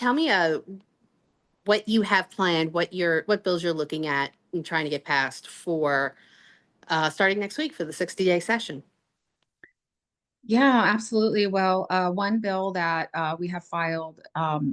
tell me what you have planned, what bills you're looking at and trying to get passed for starting next week for the 60-day session. Yeah, absolutely. Well, one bill that we have filed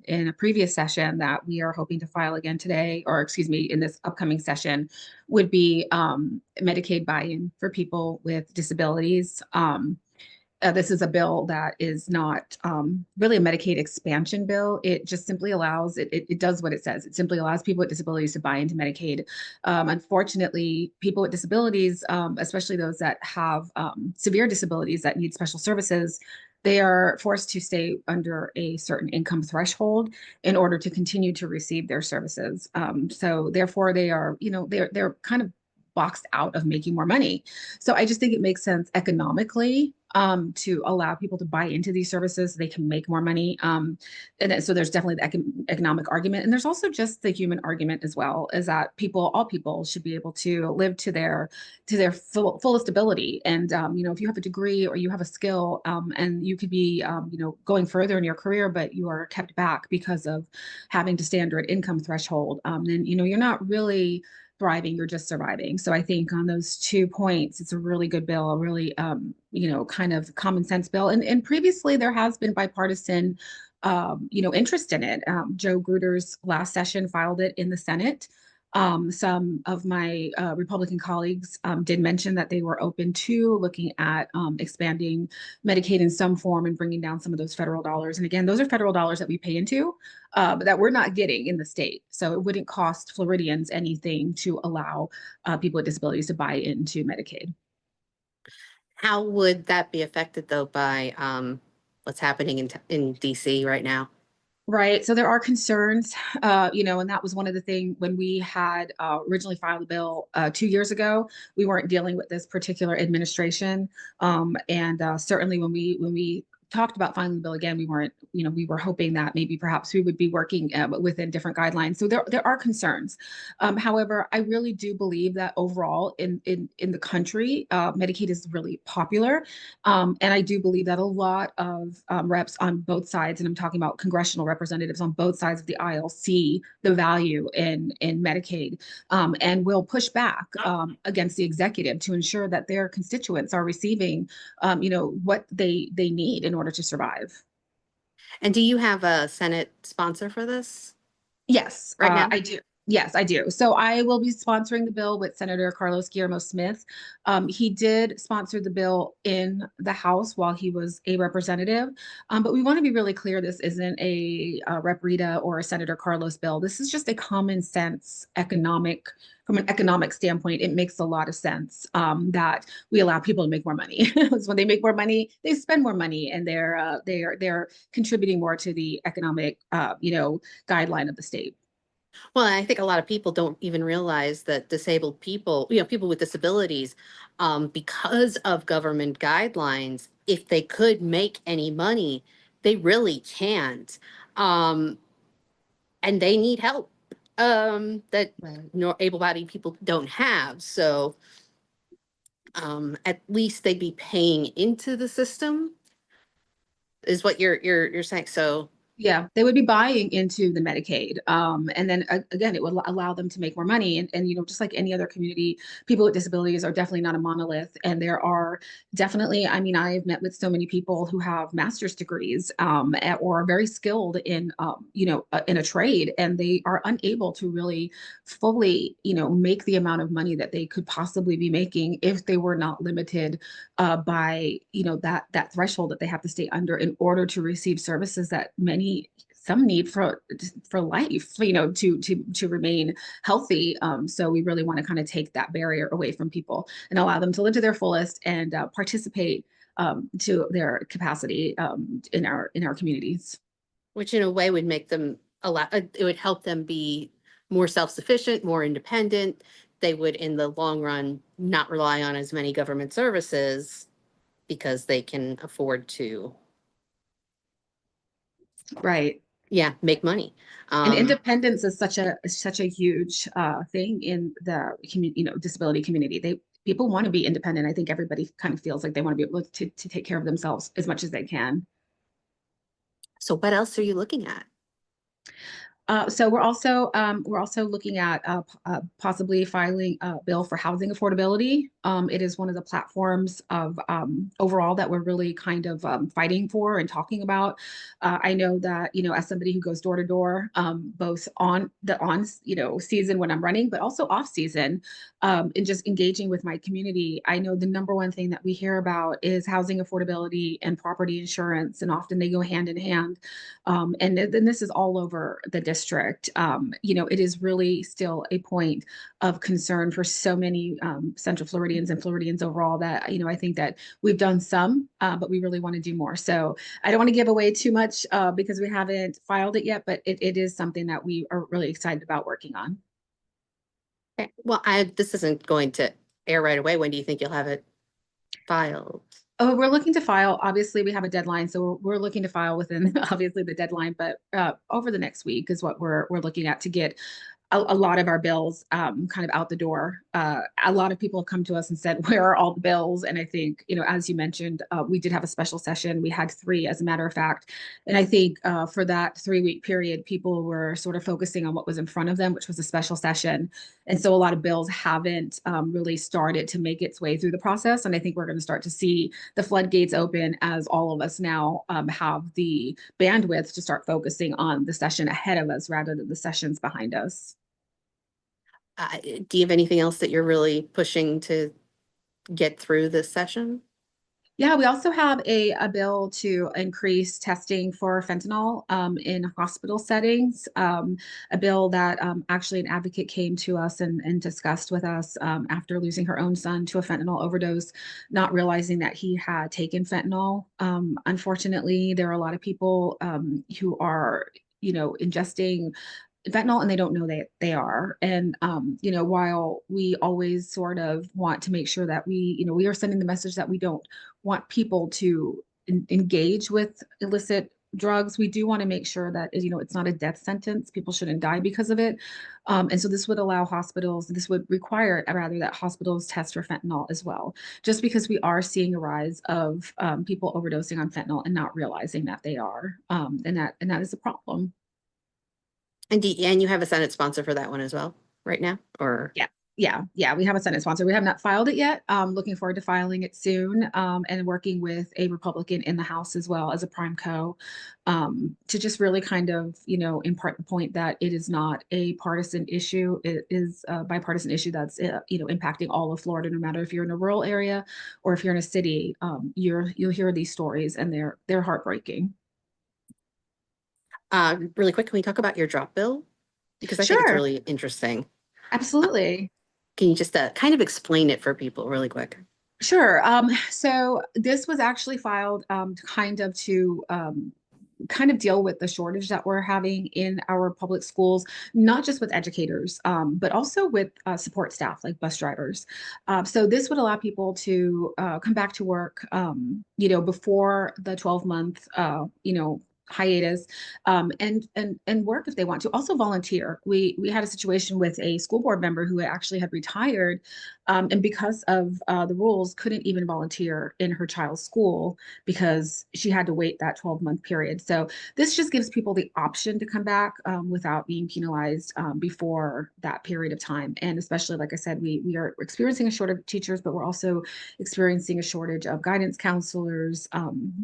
in a previous session that we are hoping to file again today, or excuse me, in this upcoming session, would be Medicaid buy-in for people with disabilities. This is a bill that is not really a Medicaid expansion bill. It just simply allows it does what it says. It simply allows people with disabilities to buy into Medicaid. Unfortunately, people with disabilities, especially those that have severe disabilities that need special services, they are forced to stay under a certain income threshold in order to continue to receive their services. So therefore, they are, they're kind of boxed out of making more money. So I just think it makes sense economically to allow people to buy into these services so they can make more money. So there's definitely the economic argument. And there's also just the human argument as well, is that all people should be able to live to their fullest ability. And, if you have a degree or you have a skill and you could be, going further in your career, but you are kept back because of having to stay under an income threshold, then, you're not really thriving, you're just surviving. So I think on those 2 points, it's a really good bill, a really, kind of common sense bill. And previously there has been bipartisan, interest in it. Joe Gruder's last session filed it in the Senate. Some of my Republican colleagues did mention that they were open to looking at expanding Medicaid in some form and bringing down some of those federal dollars. And again, those are federal dollars that we pay into, but that we're not getting in the state. So it wouldn't cost Floridians anything to allow people with disabilities to buy into Medicaid. How would that be affected though by what's happening in DC right now? Right. So there are concerns, and that was one of the things when we had originally filed the bill 2 years ago. We weren't dealing with this particular administration, and certainly when we talked about filing the bill again, we weren't. We were hoping that maybe perhaps we would be working within different guidelines. So there are concerns. However, I really do believe that overall in the country, Medicaid is really popular. And I do believe that a lot of reps on both sides, and I'm talking about congressional representatives on both sides of the aisle, see the value in Medicaid and will push back against the executive to ensure that their constituents are receiving, what they need in order to survive. And do you have a Senate sponsor for this Yes, right now? I do. Yes, I do. So I will be sponsoring the bill with Senator Carlos Guillermo Smith. He did sponsor the bill in the House while he was a representative. But we want to be really clear, this isn't a Rep Rita or a Senator Carlos bill. This is just a common sense from an economic standpoint, it makes a lot of sense that we allow people to make more money. So when they make more money, they spend more money, and they're contributing more to the economic, guideline of the state. Well, I think a lot of people don't even realize that disabled people, people with disabilities, because of government guidelines, if they could make any money, they really can't. Um, and they need help that Right. able-bodied people don't have. So at least they'd be paying into the system, is what you're saying. So Yeah, they would be buying into the Medicaid. And then again, it would allow them to make more money. And just like any other community, people with disabilities are definitely not a monolith. And there are definitely, I mean, I've met with so many people who have master's degrees or are very skilled in a trade, and they are unable to really fully, make the amount of money that they could possibly be making if they were not limited by, that threshold that they have to stay under in order to receive services that some need for life, to remain healthy. So we really want to kind of take that barrier away from people and allow them to live to their fullest and participate to their capacity in our communities. which in a way would make them it would help them be more self-sufficient, more independent. They would, in the long run, not rely on as many government services because they can afford to, Right. yeah, make money. And Um, independence is such a huge thing in the disability community. People want to be independent. I think everybody kind of feels like they want to be able to take care of themselves as much as they can. so what else are you looking at? So we're also looking at possibly filing a bill for housing affordability. It is one of the platforms of overall that we're really kind of fighting for and talking about. I know that as somebody who goes door to door, both on the on season when I'm running, but also off season, and just engaging with my community. I know the number one thing that we hear about is housing affordability and property insurance, and often they go hand in hand. And then this is all over the district. It is really still a point of concern for so many Central Floridians and Floridians overall that, I think that we've done some, but we really want to do more. So I don't want to give away too much because we haven't filed it yet, but it is something that we are really excited about working on. Okay. Well, this isn't going to air right away. When do you think you'll have it filed? Oh, we're looking to file. Obviously, we have a deadline, so we're looking to file within obviously the deadline, but over the next week is what we're looking at to get a lot of our bills kind of out the door. A lot of people have come to us and said, "Where are all the bills?" And I think, as you mentioned, we did have a special session. We had three, as a matter of fact. And I think for that 3 week period, people were sort of focusing on what was in front of them, which was a special session. And so a lot of bills haven't really started to make its way through the process. And I think we're going to start to see the floodgates open as all of us now have the bandwidth to start focusing on the session ahead of us rather than the sessions behind us. Do you have anything else that you're really pushing to get through this session? Yeah, we also have a bill to increase testing for fentanyl in hospital settings. A bill that actually an advocate came to us and discussed with us after losing her own son to a fentanyl overdose, not realizing that he had taken fentanyl. Unfortunately, there are a lot of people who are, ingesting fentanyl and they don't know they are. And while we always sort of want to make sure that we are sending the message that we don't want people to engage with illicit drugs, we do want to make sure that it's not a death sentence. People shouldn't die because of it. And so this would allow hospitals, this would require rather that hospitals test for fentanyl as well, just because we are seeing a rise of people overdosing on fentanyl and not realizing that they are. And that is a problem. And you have a Senate sponsor for that one as well, right now? Or Yeah. Yeah. We have a Senate sponsor. We have not filed it yet. Looking forward to filing it soon, and working with a Republican in the House as well as a prime co, to just really kind of, impart the point that it is not a partisan issue. It is a bipartisan issue that's, impacting all of Florida, no matter if you're in a rural area or if you're in a city. You'll hear these stories and they're heartbreaking. really quick, can we talk about your drop bill? Because I think it's Sure. really interesting. Uh, Absolutely. can you just kind of explain it for people really quick? Sure. So this was actually filed to kind of deal with the shortage that we're having in our public schools, not just with educators, but also with support staff like bus drivers. So this would allow people to come back to work, before the 12-month, hiatus, and work if they want to. Also volunteer. We had a situation with a school board member who actually had retired, and because of the rules, couldn't even volunteer in her child's school because she had to wait that 12-month period. So this just gives people the option to come back without being penalized before that period of time. And especially, like I said, we are experiencing a shortage of teachers, but we're also experiencing a shortage of guidance counselors,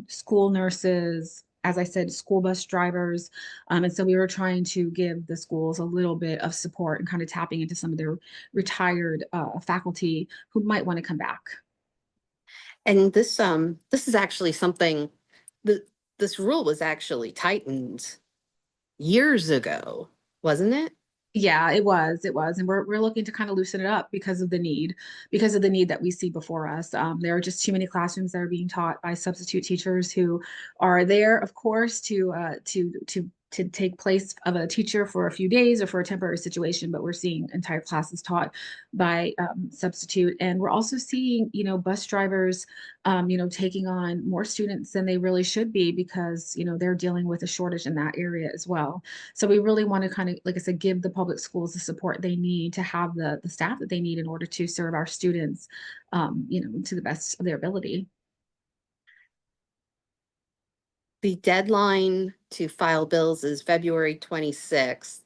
school nurses, as I said, school bus drivers. And so we were trying to give the schools a little bit of support and kind of tapping into some of their retired faculty who might want to come back. And this is actually something that this rule was actually tightened years ago, wasn't it? Yeah, it was, and we're looking to kind of loosen it up because of the need that we see before us. There are just too many classrooms that are being taught by substitute teachers who are there, of course, to take place of a teacher for a few days or for a temporary situation. But we're seeing entire classes taught by substitute, and we're also seeing bus drivers, taking on more students than they really should be because they're dealing with a shortage in that area as well. So we really want to kind of, like I said, give the public schools the support they need to have the staff that they need in order to serve our students, to the best of their ability. The deadline to file bills is February 26th.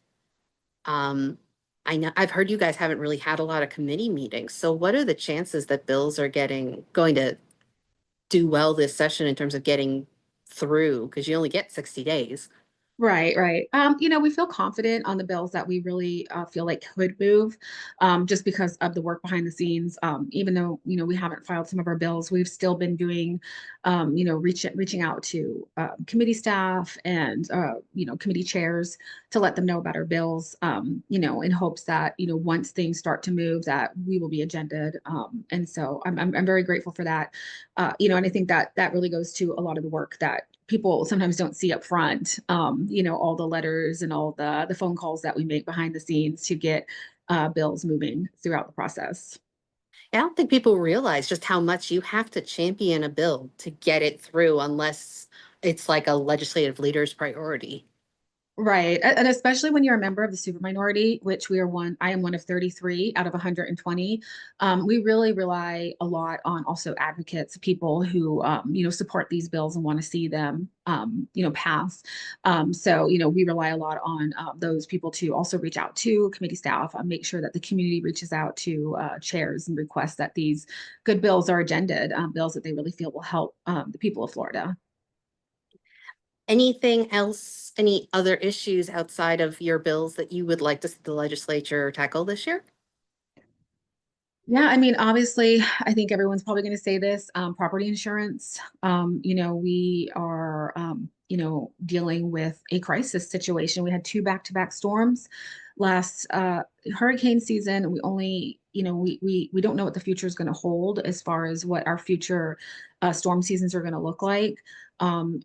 Um, I know, I've heard you guys haven't really had a lot of committee meetings. So what are the chances that bills are going to do well this session in terms of getting through? Because you only get 60 days. Right, right. We feel confident on the bills that we really feel like could move, just because of the work behind the scenes. Even though, we haven't filed some of our bills, we've still been doing, reaching out to committee staff and, committee chairs to let them know about our bills, in hopes that, once things start to move, that we will be agended. And so I'm very grateful for that. And I think that that really goes to a lot of the work that people sometimes don't see up front. All the letters and all the phone calls that we make behind the scenes to get bills moving throughout the process. I don't think people realize just how much you have to champion a bill to get it through unless it's like a legislative leader's priority. Right. And especially when you're a member of the super minority, which we are one, I am one of 33 out of 120. We really rely a lot on also advocates, people who, support these bills and want to see them, pass. So, we rely a lot on those people to also reach out to committee staff, make sure that the community reaches out to chairs and requests that these good bills are agended, bills that they really feel will help the people of Florida. Anything else, any other issues outside of your bills that you would like to see the legislature tackle this year? Yeah, I mean, obviously, I think everyone's probably going to say this, property insurance. We are, dealing with a crisis situation. We had two back-to-back storms last hurricane season. We only, we don't know what the future is going to hold as far as what our future storm seasons are going to look like. And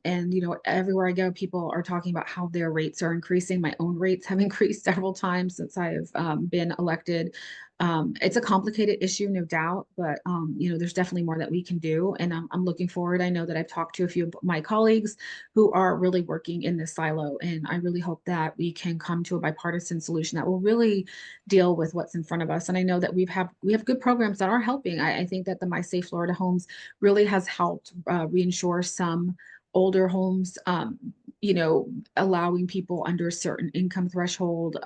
everywhere I go, people are talking about how their rates are increasing. My own rates have increased several times since I have been elected. It's a complicated issue, no doubt, but there's definitely more that we can do, and I'm looking forward. I know that I've talked to a few of my colleagues who are really working in this silo, and I really hope that we can come to a bipartisan solution that will really deal with what's in front of us. And I know that we have good programs that are helping. I think that the My Safe Florida Homes really has helped reinsure some older homes, allowing people under a certain income threshold,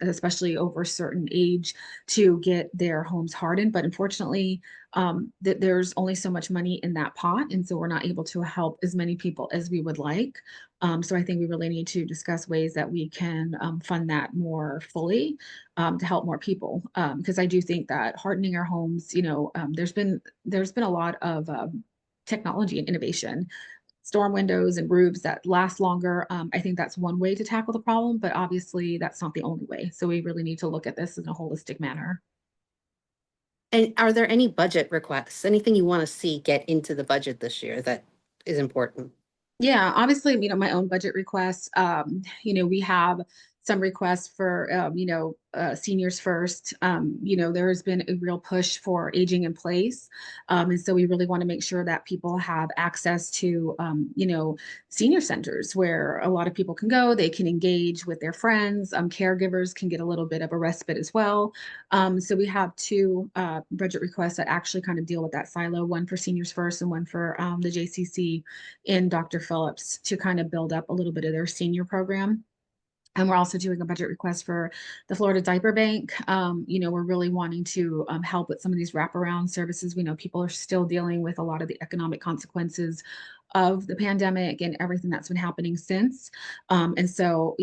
especially over a certain age, to get their homes hardened. But unfortunately, there's only so much money in that pot. And so we're not able to help as many people as we would like. So I think we really need to discuss ways that we can fund that more fully, to help more people. Because I do think that hardening our homes, there's been a lot of technology and innovation, storm windows and roofs that last longer. I think that's one way to tackle the problem, but obviously that's not the only way. So we really need to look at this in a holistic manner. And are there any budget requests, anything you want to see get into the budget this year that is important? Yeah, obviously, my own budget requests. We have some requests for, seniors first. There has been a real push for aging in place. And so we really want to make sure that people have access to, senior centers where a lot of people can go, they can engage with their friends, caregivers can get a little bit of a respite as well. So we have two budget requests that actually kind of deal with that silo, one for seniors first and one for the JCC in Dr. Phillips, to kind of build up a little bit of their senior program. And we're also doing a budget request for the Florida Diaper Bank. We're really wanting to help with some of these wraparound services. We know people are still dealing with a lot of the economic consequences of the pandemic and everything that's been happening since. And so,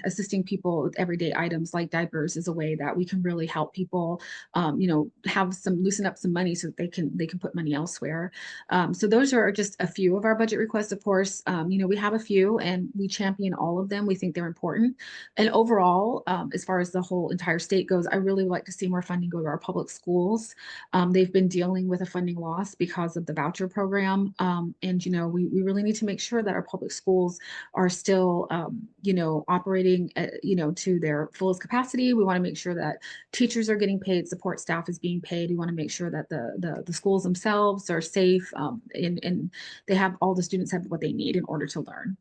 assisting people with everyday items like diapers is a way that we can really help people, have some loosen up some money so that they can put money elsewhere. So those are just a few of our budget requests. Of course, we have a few and we champion all of them. We think they're important. And overall, as far as the whole entire state goes, I really would like to see more funding go to our public schools. They've been dealing with a funding loss because of the voucher program. And, we really need to make sure that our public schools are still, operating, to their fullest capacity. We want to make sure that teachers are getting paid, support staff is being paid. We want to make sure that the schools themselves are safe, and they have all the students have what they need in order to learn.